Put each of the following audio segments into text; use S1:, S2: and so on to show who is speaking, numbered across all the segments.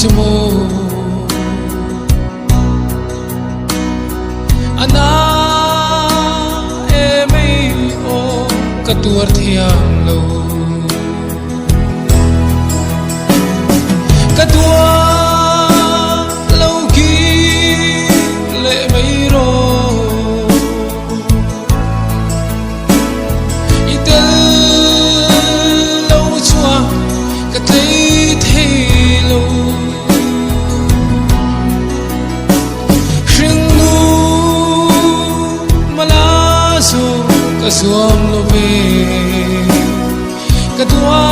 S1: chamo ana emei o katuar thiam lo katua lo ki le mai ro itel lo chua ka thei thei lo hring nu mala so ka suam lo ve katua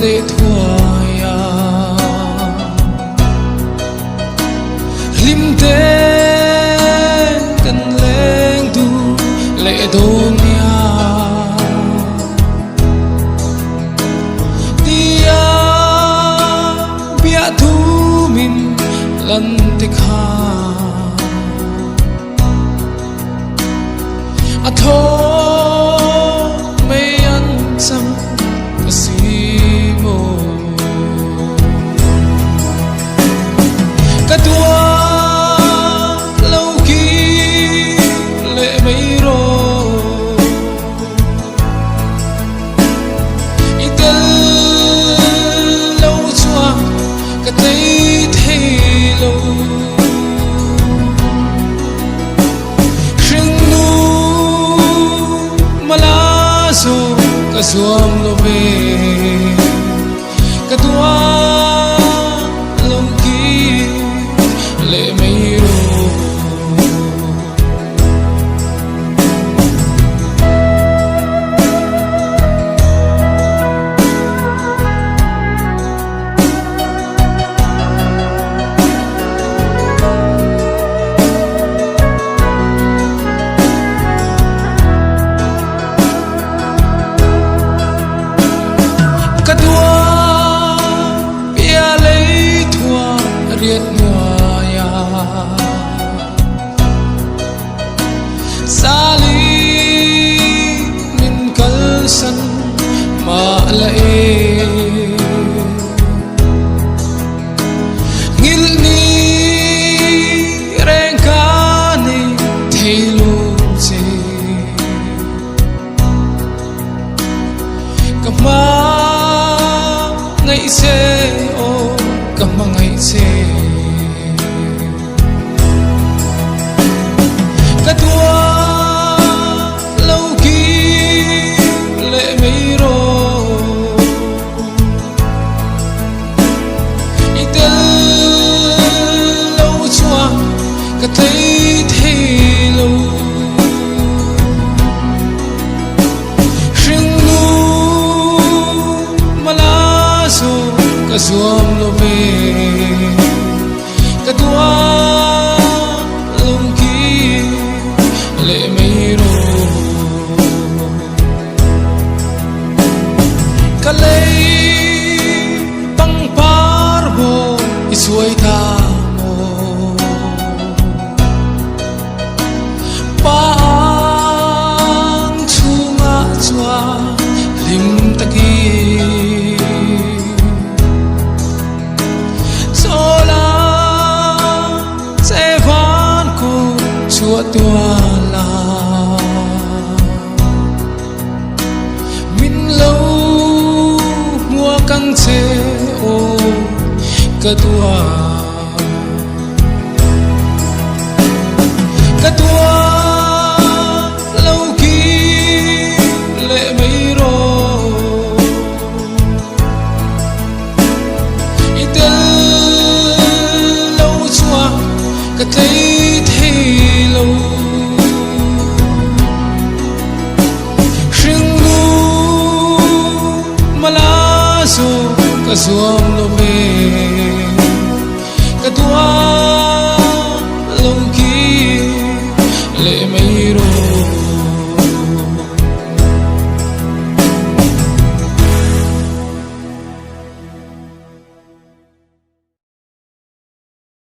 S1: lệ thoa lim te cần lên tu lệ đôn ya tia bia thu min lần tích ha a tho mấy anh sam katua lâu ki lệ mấy ro itel lâu chua ka thấy thấy lâu hring nu mala so ka suam lo ve katua lệ mấy ro katua bia lấy thua riết sali min kalsan ma lae ngil ni reng ka ni theilu se kama ngai se o kama ngai se katua lâu ki lệ mấy ro itel lâu chua ka thấy thấy lâu hring nu mala so ka suam lo ve katua lệ mấy ro ka lấy băng par bo isuai tha mo pang chunga chua lim taki sola se van ko chua tua căng chế ô katua lâu ki lệ mấy ro itel lâu chua ka thấy thấy lâu hring nu mala so ka suam lo ve katua lâu ki lệ mấy ro